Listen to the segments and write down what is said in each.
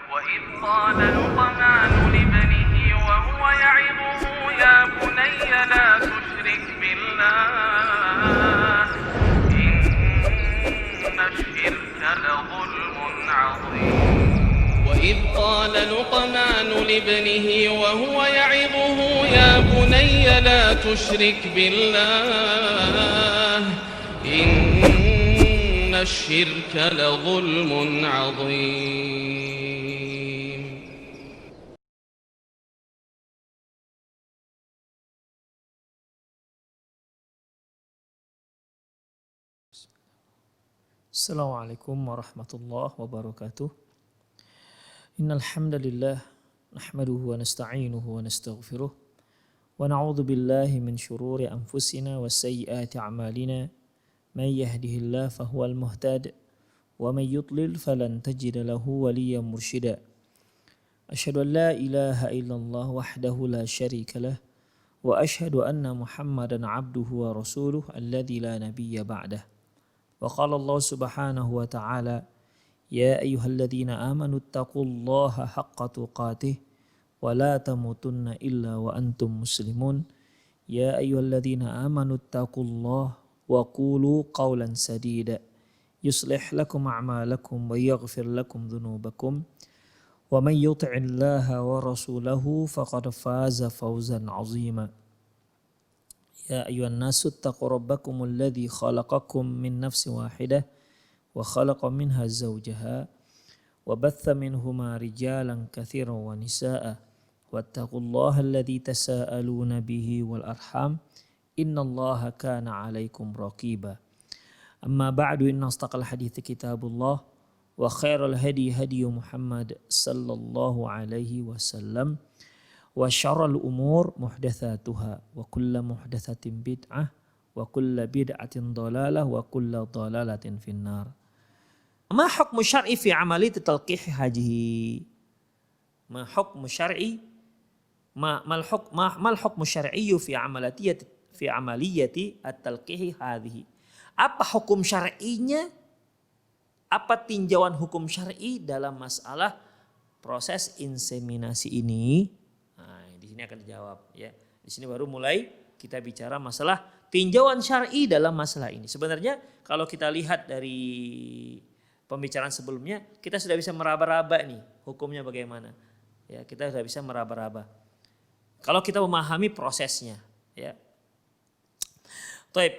وإذ قال لقمان لابنه وهو يعظه يا بني لا تشرك بالله إن الشرك لظلم عظيم وإذ قال لقمان لابنه وهو يعظه يا بني لا تشرك بالله إن الشرك لظلم عظيم. Assalamualaikum warahmatullahi wabarakatuh. Innal hamdalillah nahmaduhu wa nasta'inuhu wa nastaghfiruh wa na'udzu billahi min shururi anfusina wa sayyiati a'malina may yahdihillahu fahuwal muhtad wa may yudlil falan tajida lahu waliyyan mursyida. Asyhadu an la ilaha illallah wahdahu la syarika lah wa asyhadu anna Muhammadan 'abduhu wa rasuluh alladzi la nabiyya ba'dah. Wa qala Allah subhanahu wa ta'ala ya ayyuhalladzina amanu taqullaha haqqa tuqatih wa la tamutunna illa wa antum muslimun. Ya ayyuhalladzina amanu taqullaha wa qulu qawlan sadida yuslih lakum a'malakum wa yaghfir lakum dhunubakum wa man yuti'illaha wa rasulahu faqad faza fawzan 'azima. Ya ayyuhan nasu taqu rabbakumul ladzi khalaqakum min nafsin wahidah wa khalaqa minha zawjaha wa batha minhuma rijalan katsiran wa nisaa'a wattaqullaha alladzi tasaaluna bihi wal arham innallaha kana 'alaikum raqiba. Amma ba'du, inna astaqal hadithi kitabullah wa khairal hadi hadi Muhammad sallallahu alaihi wasallam wa syarrul umur muhdatsatuha wa kullu muhdatsatin bid'ah wa kullu bid'atin dhalalah wa kullu dhalalatin finnar. Ma hukmu syar'i fi amali talqih hajihi? Ma hukmu syar'i mal hukmu syar'i fi amaliyati at-talqih hadhihi? Apa hukum syar'inya? Apa tinjauan hukum syar'i dalam masalah proses inseminasi ini? Nah, di sini akan dijawab ya. Di sini baru mulai kita bicara masalah tinjauan syar'i dalam masalah ini. Sebenarnya kalau kita lihat dari pembicaraan sebelumnya, kita sudah bisa meraba-raba nih hukumnya bagaimana. Ya, kita sudah bisa meraba-raba. Kalau kita memahami prosesnya, ya. Taib,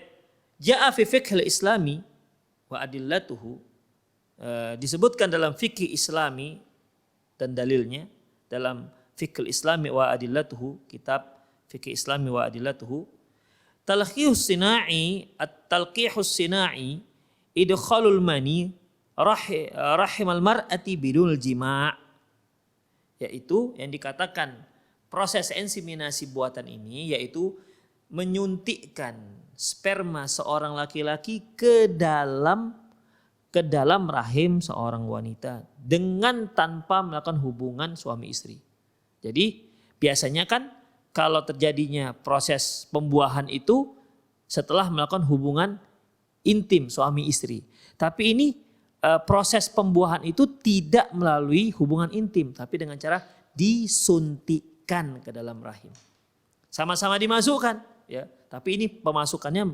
ja'a fi fiqhil islami wa adillatuhu, disebutkan dalam fikih islami dan dalilnya, dalam fiqhil islami wa adillatuhu, kitab fikih islami wa adillatuhu, talqihus sina'i at-talqihus sina'i idkhalul mani rahimal mar'ati bidul jima', yaitu yang dikatakan proses inseminasi buatan ini yaitu menyuntikkan sperma seorang laki-laki ke dalam rahim seorang wanita dengan tanpa melakukan hubungan suami istri. Jadi biasanya kan kalau terjadinya proses pembuahan itu setelah melakukan hubungan intim suami istri. Tapi ini proses pembuahan itu tidak melalui hubungan intim, tapi dengan cara disuntikkan ke dalam rahim. Sama-sama dimasukkan, ya. Tapi ini pemasukannya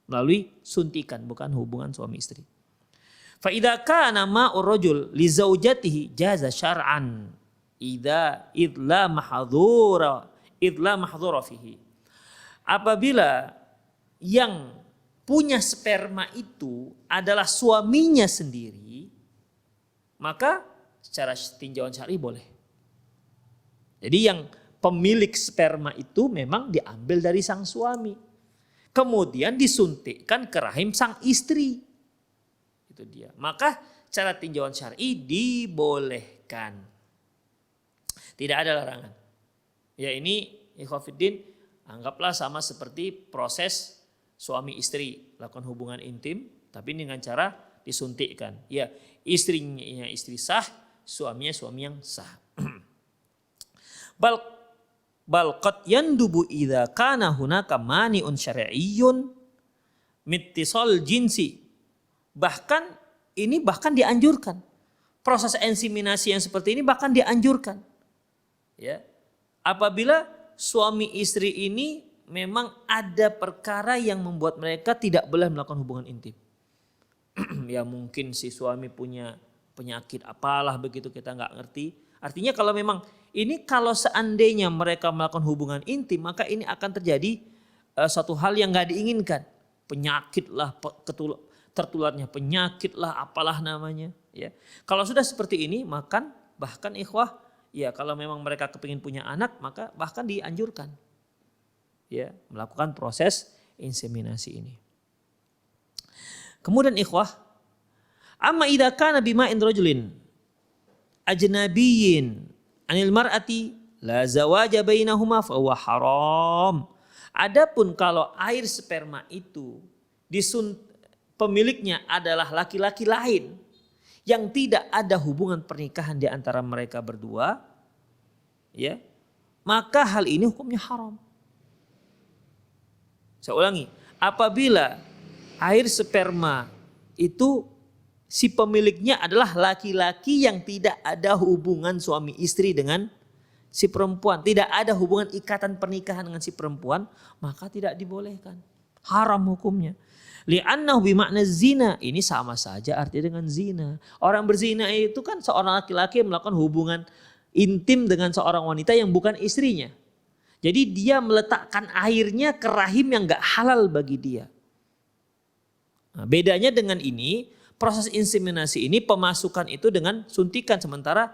melalui suntikan, bukan hubungan suami istri. Fa idza kana ma'ur rajul li zaujatihi jaza syar'an idla mahdhura fihi. Apabila yang punya sperma itu adalah suaminya sendiri, maka secara tinjauan syar'i boleh. Jadi yang pemilik sperma itu memang diambil dari sang suami. Kemudian disuntikkan ke rahim sang istri. Itu dia. Maka cara tinjauan syar'i dibolehkan. Tidak ada larangan. Ya, ini ikhwatiddin anggaplah sama seperti proses suami istri lakukan hubungan intim tapi dengan cara disuntikkan. Ya, istrinya istri sah, suaminya suami yang sah. Bal qad yandubu idza kana hunaka mani'un syar'iyyun mittisal jinsi. Bahkan dianjurkan. proses inseminasi yang seperti ini bahkan dianjurkan. Ya. Apabila suami istri ini memang ada perkara yang membuat mereka tidak boleh melakukan hubungan intim. Ya mungkin si suami punya penyakit apalah begitu, kita nggak ngerti. Artinya kalau memang ini, kalau seandainya mereka melakukan hubungan intim, maka ini akan terjadi suatu hal yang nggak diinginkan. Penyakit lah, tertularnya penyakit lah, apalah namanya. Ya. Kalau sudah seperti ini, bahkan ikhwah, ya kalau memang mereka kepingin punya anak, maka bahkan dianjurkan ya melakukan proses inseminasi ini. Kemudian ikhwah, amma idza kana bima'in rajulin ajnabiyyin anil mar'ati la zawaja bainahuma fa huwa haram. Adapun kalau air sperma itu pemiliknya adalah laki-laki lain yang tidak ada hubungan pernikahan di antara mereka berdua, ya, maka hal ini hukumnya haram. Saya ulangi, apabila air sperma itu si pemiliknya adalah laki-laki yang tidak ada hubungan suami istri dengan si perempuan, tidak ada hubungan ikatan pernikahan dengan si perempuan, maka tidak dibolehkan. Haram hukumnya. Li'annahu bimakna zina, ini sama saja artinya dengan zina. Orang berzina itu kan seorang laki-laki yang melakukan hubungan intim dengan seorang wanita yang bukan istrinya. Jadi dia meletakkan airnya ke rahim yang gak halal bagi dia. Nah, bedanya dengan ini, proses inseminasi ini pemasukan itu dengan suntikan, sementara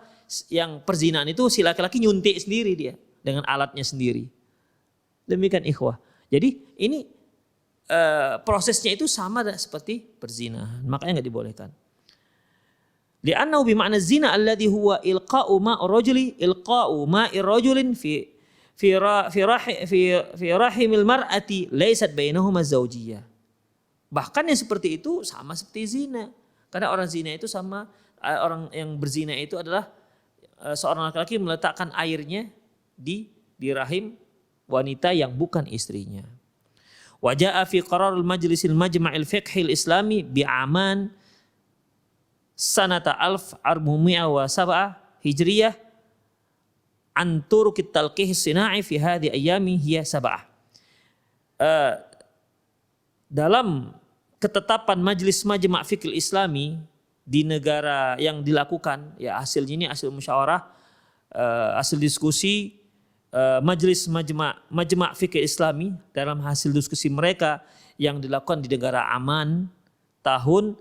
yang perzinahan itu si laki-laki nyuntik sendiri dia dengan alatnya sendiri. Demikian ikhwah. Jadi ini prosesnya itu sama seperti perzinahan, makanya nggak dibolehkan. Li'annahu bima'na zina alladhi huwa ilqa'u ma'ir rajulin fi rahimil mar'ati laysat bainahuma zawjiyah. Bahkan yang seperti itu sama seperti zina. Karena orang zina itu sama, orang yang berzina itu adalah seorang laki-laki meletakkan airnya di rahim wanita yang bukan istrinya. Waja'a fi qararul majlisil majma'il fiqhil islami bi'aman sanata 1407 hijriyah an turukit talqih sina'i fi hadhi ayami hiya sab'ah. Dalam ketetapan majlis majma' fiqhil islami di negara yang dilakukan, ya hasilnya ini hasil musyawarah, hasil diskusi Majelis Majma' Fikih Islami dalam hasil diskusi mereka yang dilakukan di negara Aman tahun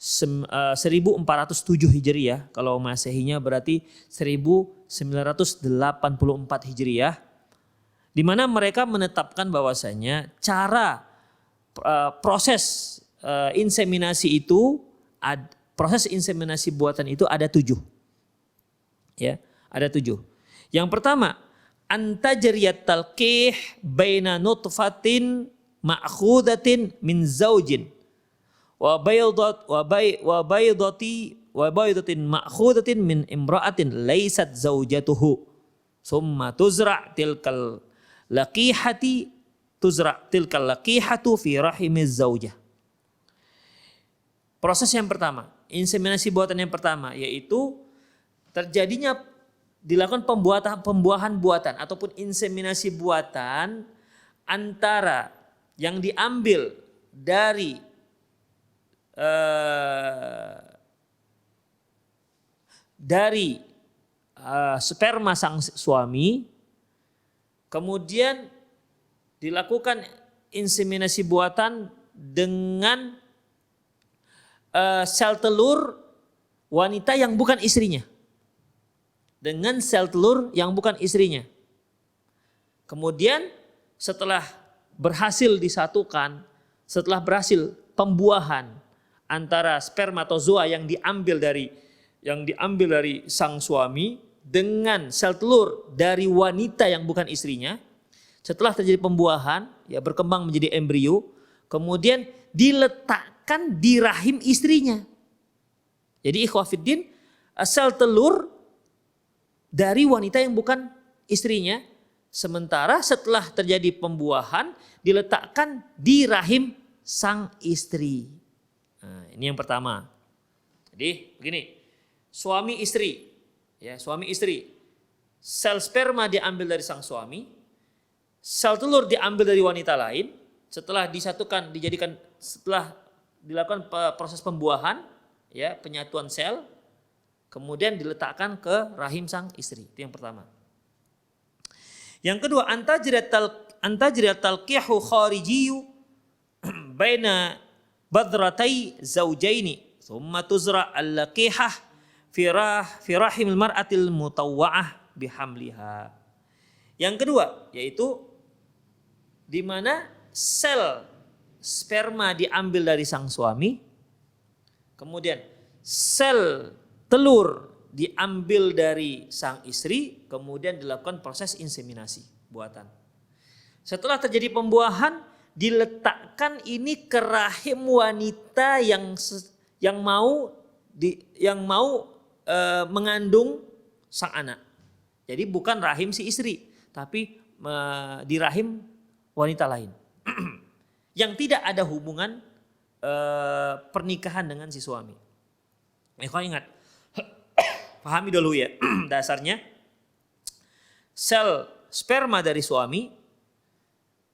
1407 Hijriyah. Kalau Masehinya berarti 1984 Hijriyah. Di mana mereka menetapkan bahwasanya cara proses inseminasi itu, proses inseminasi buatan itu ada 7. Ya, ada 7. Yang pertama, antajriyat talqih baina nutfatin ma'khudatin min zaujin wa baydatin ma'khudatin min imra'atin laysat zaujatuhu summa tuzra' tilkal laqihatu fi rahimiz zaujah. Proses yang pertama, inseminasi buatan yang pertama, yaitu terjadinya dilakukan pembuahan buatan ataupun inseminasi buatan antara yang diambil dari sperma sang suami, kemudian dilakukan inseminasi buatan dengan sel telur wanita yang bukan istrinya. Dengan sel telur yang bukan istrinya. Kemudian setelah berhasil disatukan, setelah berhasil pembuahan antara spermatozoa yang diambil dari sang suami dengan sel telur dari wanita yang bukan istrinya, setelah terjadi pembuahan, ya berkembang menjadi embrio, kemudian diletakkan di rahim istrinya. Jadi ikhwah fiddin, sel telur dari wanita yang bukan istrinya, sementara setelah terjadi pembuahan diletakkan di rahim sang istri. Nah, ini yang pertama. Jadi begini, suami istri, ya suami istri. Sel sperma diambil dari sang suami, sel telur diambil dari wanita lain, setelah disatukan setelah dilakukan proses pembuahan, ya penyatuan sel, kemudian diletakkan ke rahim sang istri. Itu yang pertama. Yang kedua, antajriat talqihu kharijiyyu baina badratai zaujaini thumma tuzra al-laqihah fi rahimil mar'atil mutawwa'ah bihamliha. Yang kedua yaitu di mana sel sperma diambil dari sang suami, kemudian sel telur diambil dari sang istri, kemudian dilakukan proses inseminasi buatan. Setelah terjadi pembuahan, diletakkan ini ke rahim wanita yang mau mengandung sang anak. Jadi bukan rahim si istri, tapi di rahim wanita lain yang tidak ada hubungan pernikahan dengan si suami. Kau ingat, pahami dulu ya dasarnya. Sel sperma dari suami,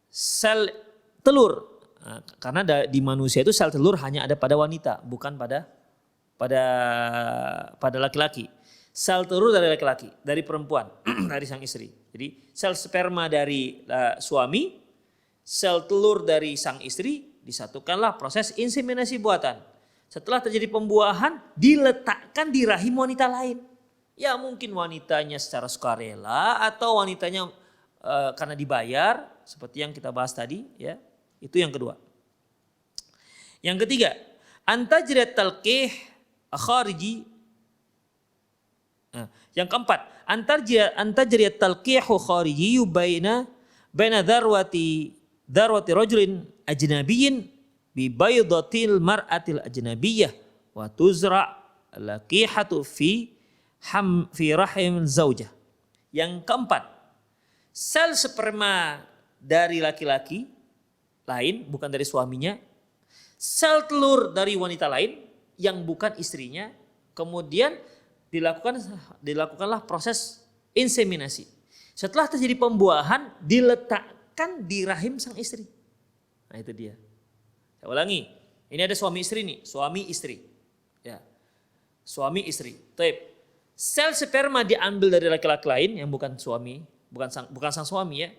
sel telur, karena di manusia itu sel telur hanya ada pada wanita, bukan pada laki-laki. Sel telur dari laki-laki, dari perempuan, dari sang istri. Jadi sel sperma dari suami, sel telur dari sang istri, disatukanlah proses inseminasi buatan. Setelah terjadi pembuahan, diletakkan di rahim wanita lain. Ya mungkin wanitanya secara sukarela atau wanitanya karena dibayar, seperti yang kita bahas tadi. Ya, itu yang kedua. Yang ketiga, antajriat talqih khariji. Yang keempat, antajriat talqihu khariji baina darwati rajulin ajnabiyyin bi baydatil mar'atil ajnabiyyah wa tuzra laqihatu fi rahim zaujah. Yang keempat, sel sperma dari laki-laki lain, bukan dari suaminya, sel telur dari wanita lain yang bukan istrinya, kemudian dilakukanlah proses inseminasi. Setelah terjadi pembuahan, diletakkan di rahim sang istri. Nah itu dia. Saya ulangi, ini ada suami istri nih, suami istri. Ya, suami istri. Taib. Sel sperma diambil dari laki-laki lain yang bukan suami, bukan sang suami ya.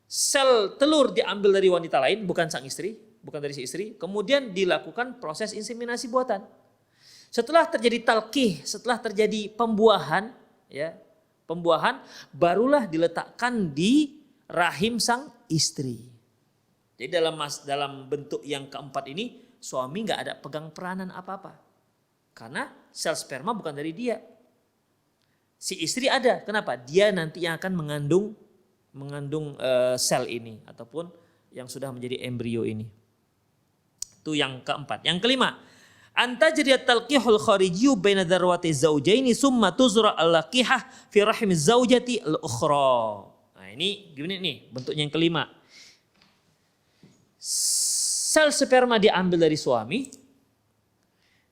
Sel telur diambil dari wanita lain, bukan sang istri, bukan dari si istri. Kemudian dilakukan proses inseminasi buatan. Setelah terjadi talqih, setelah terjadi pembuahan, ya, barulah diletakkan di rahim sang istri. Jadi dalam bentuk yang keempat ini suami nggak ada pegang peranan apa-apa, karena sel sperma bukan dari dia. Si istri ada, kenapa? Dia nanti yang akan mengandung sel ini ataupun yang sudah menjadi embrio ini. Itu yang keempat. Yang kelima, antajriyat talqihul kharijiyyu baina darwati zaujaini summa tuzra al-laqihah fi rahim zaujati al-ukhra. Nah, ini gimana nih bentuknya yang kelima. Sel sperma diambil dari suami,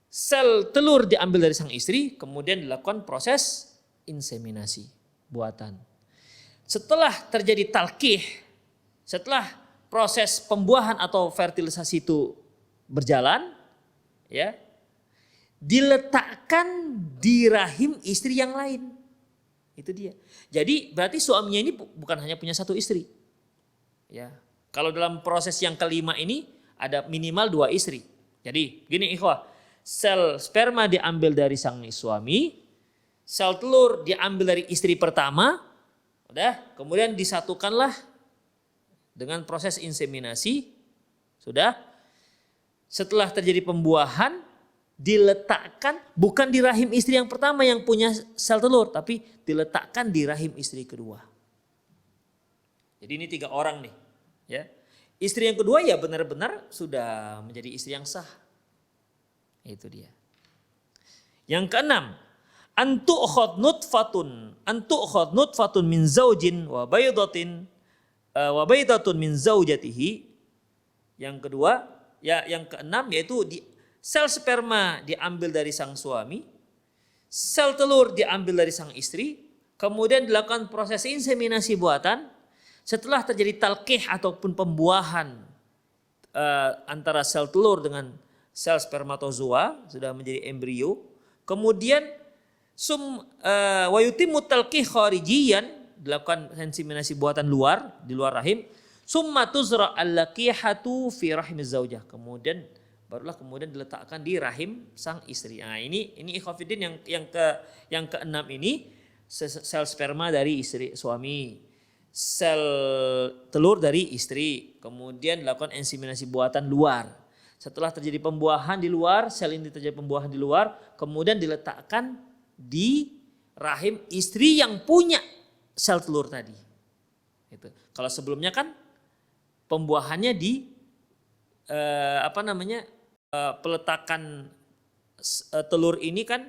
sel telur diambil dari sang istri, kemudian dilakukan proses inseminasi buatan. Setelah terjadi talqih, setelah proses pembuahan atau fertilisasi itu berjalan, ya, diletakkan di rahim istri yang lain. Itu dia. Jadi berarti suaminya ini bukan hanya punya satu istri. Ya. Kalau dalam proses yang kelima ini ada minimal 2 istri. Jadi gini ikhwah, sel sperma diambil dari sang suami, sel telur diambil dari istri pertama, udah, kemudian disatukanlah dengan proses inseminasi, sudah. Setelah terjadi pembuahan, diletakkan bukan di rahim istri yang pertama yang punya sel telur, tapi diletakkan di rahim istri kedua. Jadi ini 3 orang nih. Ya, istri yang kedua ya benar-benar sudah menjadi istri yang sah. Itu dia. Yang keenam, antu'khad nutfatun min zaujin wa baydatun min zaujatihi. Yang kedua, ya yang keenam yaitu sel sperma diambil dari sang suami, sel telur diambil dari sang istri, kemudian dilakukan proses inseminasi buatan. Setelah terjadi talqih ataupun pembuahan antara sel telur dengan sel spermatozoa sudah menjadi embrio, kemudian wa yutimmu talqih kharijiyan, dilakukan inseminasi buatan luar di luar rahim, summa tuzra al-laqihatu fi rahimiz zaujah, kemudian diletakkan di rahim sang istri. Nah, ini ikhwatiddin yang keenam ini sel sperma dari istri suami, sel telur dari istri, kemudian dilakukan inseminasi buatan luar. Setelah terjadi pembuahan di luar, sel ini terjadi pembuahan di luar, kemudian diletakkan di rahim istri yang punya sel telur tadi. Itu. Kalau sebelumnya kan pembuahannya di peletakan telur ini kan,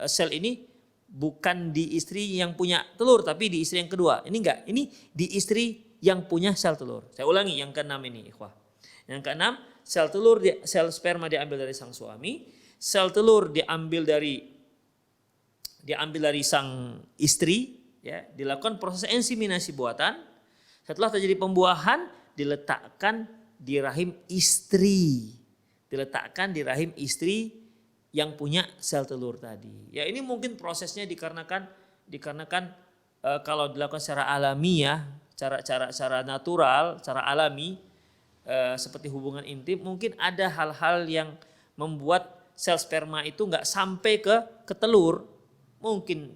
sel ini bukan di istri yang punya telur tapi di istri yang kedua. Ini enggak, ini di istri yang punya sel telur. Saya ulangi yang keenam ini, ikhwah. Yang keenam, sel sperma diambil dari sang suami, sel telur diambil dari sang istri, ya, dilakukan proses inseminasi buatan. Setelah terjadi pembuahan, diletakkan di rahim istri. Diletakkan di rahim istri yang punya sel telur tadi. Ya, ini mungkin prosesnya dikarenakan kalau dilakukan secara alamiah, cara natural, cara alami, seperti hubungan intim, mungkin ada hal-hal yang membuat sel sperma itu nggak sampai ke telur. Mungkin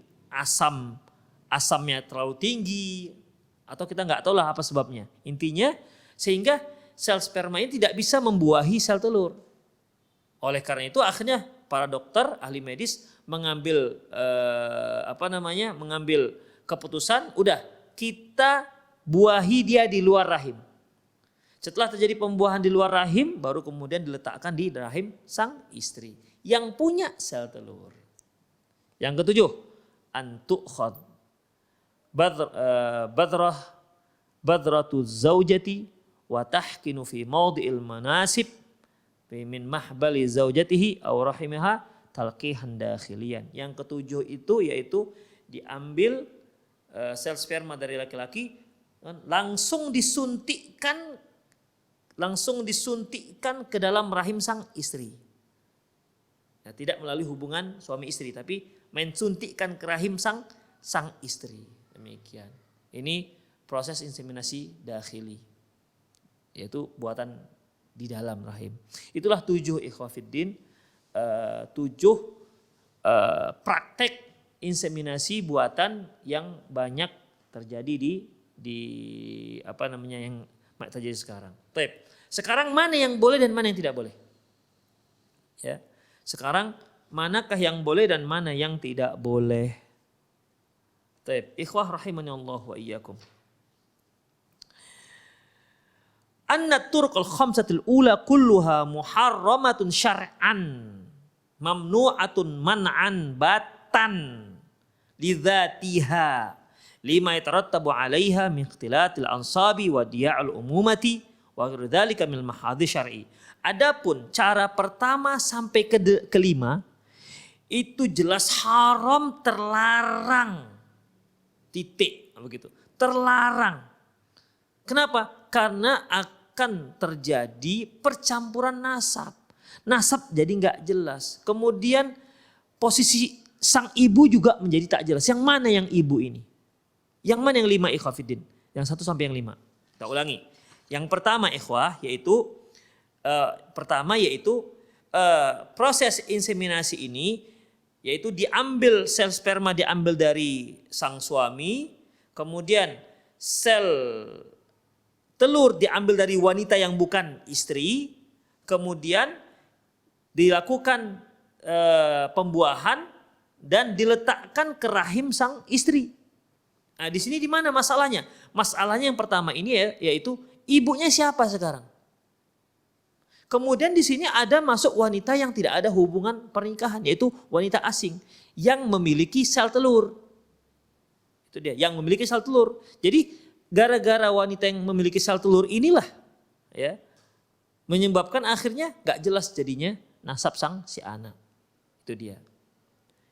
asamnya terlalu tinggi, atau kita nggak tahu lah apa sebabnya. Intinya sehingga sel sperma ini tidak bisa membuahi sel telur. Oleh karena itu akhirnya para dokter ahli medis mengambil keputusan, udah kita buahi dia di luar rahim. Setelah terjadi pembuahan di luar rahim, baru kemudian diletakkan di rahim sang istri yang punya sel telur. Yang ketujuh, antukhad badratu zaujati wa tahkinu fi mawdi'il manasib min mahbali zaujatihi aw rahimiha talqihan dakhilian. Yang ketujuh itu yaitu diambil sel sperma dari laki-laki, langsung disuntikkan ke dalam rahim sang istri. Ya, tidak melalui hubungan suami istri, tapi mensuntikkan ke rahim sang istri. Demikian. Ini proses inseminasi dakhili, yaitu buatan di dalam rahim. Itulah 7 ikhwafiddin, 7 praktek inseminasi buatan yang banyak terjadi yang terjadi sekarang. Baik. Sekarang mana yang boleh dan mana yang tidak boleh? Ya. Sekarang manakah yang boleh dan mana yang tidak boleh? Baik, ikhwah rahimani Allah wa iyyakum. Anna turqal khamsatil ula kulluha muharramatun syar'an mamnu'atun man'an batan lidzatiha lima yatarattabu 'alaiha min ikhtilatil ansabi wa diya'ul umumati wa ghairu dzalika min mahadhi syar'i. Adapun cara pertama sampai kelima itu jelas haram, terlarang. Titik, begitu. Terlarang. Kenapa? Karena akan terjadi percampuran nasab. Nasab jadi nggak jelas. Kemudian posisi sang ibu juga menjadi tak jelas. Yang mana yang ibu ini? Yang mana yang 5 ikhwafiddin? Yang 1 sampai yang 5. Kita ulangi. Yang pertama ikhwah yaitu proses inseminasi ini yaitu diambil sel sperma diambil dari sang suami, kemudian sel telur diambil dari wanita yang bukan istri, kemudian dilakukan pembuahan dan diletakkan ke rahim sang istri. Nah, di sini di mana masalahnya? Masalahnya yang pertama ini yaitu ibunya siapa sekarang? Kemudian di sini ada masuk wanita yang tidak ada hubungan pernikahan, yaitu wanita asing yang memiliki sel telur. Itu dia, yang memiliki sel telur. Jadi gara-gara wanita yang memiliki sel telur inilah ya menyebabkan akhirnya gak jelas jadinya nasab sang si anak. Itu dia.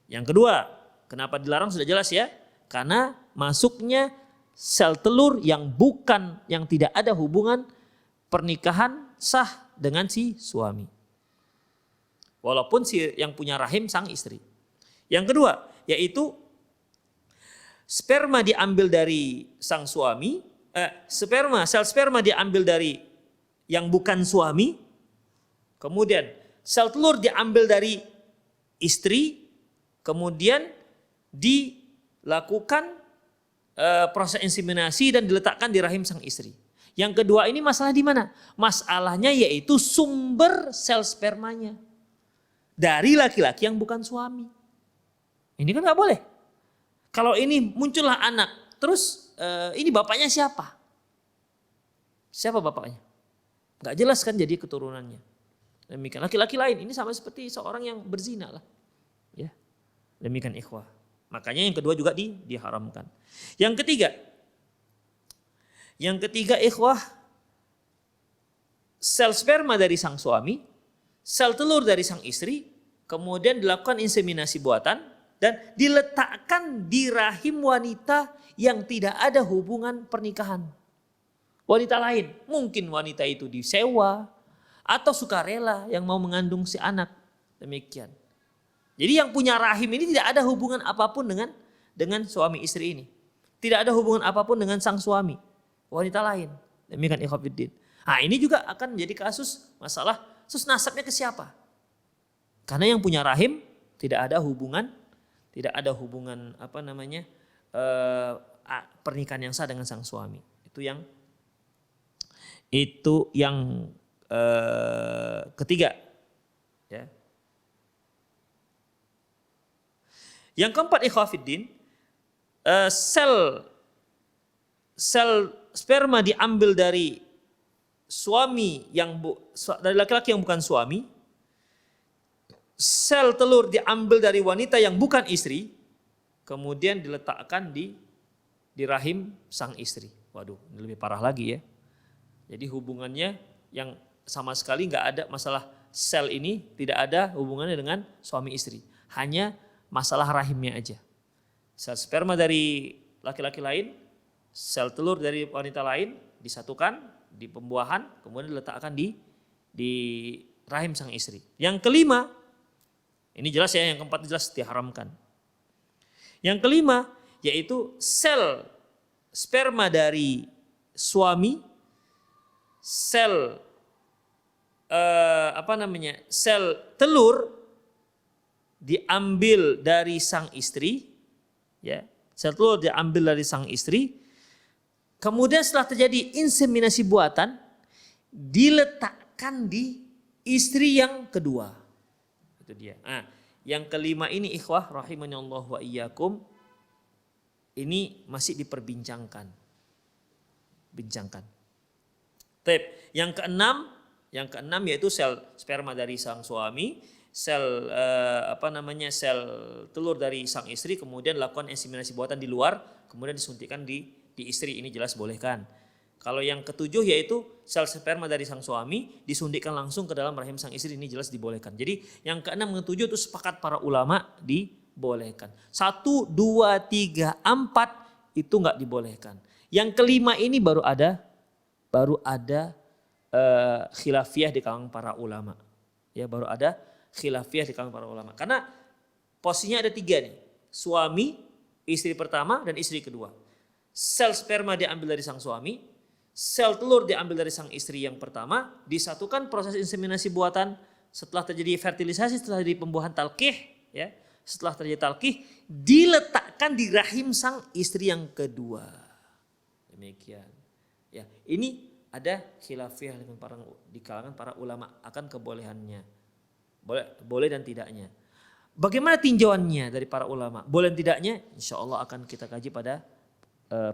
Yang kedua, kenapa dilarang sudah jelas ya? Karena masuknya sel telur yang tidak ada hubungan pernikahan sah dengan si suami. Walaupun si yang punya rahim sang istri. Yang kedua, yaitu sperma diambil dari sang suami, sel sperma diambil dari yang bukan suami, kemudian sel telur diambil dari istri, kemudian dilakukan proses inseminasi dan diletakkan di rahim sang istri. Yang kedua ini masalah di mana? Masalahnya yaitu sumber sel spermanya dari laki-laki yang bukan suami. Ini kan nggak boleh. Kalau ini muncullah anak, terus ini bapaknya siapa? Siapa bapaknya? Nggak jelas kan jadi keturunannya. Demikian laki-laki lain ini sama seperti seorang yang berzina lah. Ya. Demikian ikhwah. Makanya yang kedua juga diharamkan. Yang ketiga ikhwah, sel sperma dari sang suami, sel telur dari sang istri, kemudian dilakukan inseminasi buatan dan diletakkan di rahim wanita yang tidak ada hubungan pernikahan. Wanita lain, mungkin wanita itu disewa atau sukarela yang mau mengandung si anak. Demikian. Jadi yang punya rahim ini tidak ada hubungan apapun dengan suami istri ini. Tidak ada hubungan apapun dengan sang suami. Wanita lain. Demikian ikhwatiddin. Nah ini juga akan menjadi kasus masalah sus nasabnya ke siapa? Karena yang punya rahim tidak ada hubungan pernikahan yang sah dengan sang suami. Itu yang ketiga. Ya. Yang keempat ikhwatiddin, sel sperma diambil dari suami dari laki-laki yang bukan suami, sel telur diambil dari wanita yang bukan istri, kemudian diletakkan di rahim sang istri. Waduh, ini lebih parah lagi ya. Jadi hubungannya yang sama sekali nggak ada masalah sel ini, tidak ada hubungannya dengan suami istri, hanya masalah rahimnya aja. Sel sperma dari laki-laki lain, sel telur dari wanita lain disatukan di pembuahan, kemudian diletakkan di rahim sang istri. Yang kelima, ini jelas ya, yang keempat jelas diharamkan. Yang kelima yaitu sel sperma dari suami, sel sel telur diambil dari sang istri, ya, sel telur diambil dari sang istri, kemudian setelah terjadi inseminasi buatan diletakkan di istri yang kedua. Itu dia. Nah, yang kelima ini ikhwah rahimahullah wa iyyakum, ini masih diperbincangkan. Yang keenam yaitu sel sperma dari sang suami, sel sel telur dari sang istri, kemudian lakukan inseminasi buatan di luar, kemudian disuntikkan di istri, ini jelas bolehkan. Kalau yang ketujuh yaitu sel sperma dari sang suami disuntikkan langsung ke dalam rahim sang istri, ini jelas dibolehkan. Jadi yang keenam dan ketujuh itu sepakat para ulama dibolehkan. 1, 2, 3, 4 itu nggak dibolehkan. Yang kelima ini baru ada khilafiyah di kalangan para ulama. Ya, baru ada khilafiyah di kalangan para ulama. Karena posisinya ada 3 nih. Suami, istri pertama dan istri kedua. Sel sperma diambil dari sang suami, sel telur diambil dari sang istri yang pertama, disatukan proses inseminasi buatan, setelah terjadi fertilisasi, setelah terjadi pembuahan talqih, ya. Setelah terjadi talqih, diletakkan di rahim sang istri yang kedua. Demikian. Ya, ini ada khilafiyah di kalangan para ulama akan kebolehannya. Boleh dan tidaknya. Bagaimana tinjauannya dari para ulama? Boleh dan tidaknya insya Allah akan kita kaji pada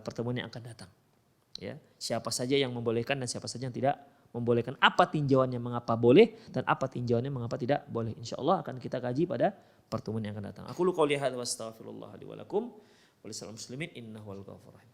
pertemuan yang akan datang. Ya, siapa saja yang membolehkan dan siapa saja yang tidak membolehkan. Apa tinjauannya mengapa boleh dan apa tinjauannya mengapa tidak boleh. Insya Allah akan kita kaji pada pertemuan yang akan datang. Aku qouli hadza wa astaghfirullah li wa lakum wa lisal muslimin innahu wal ghafurur rahim.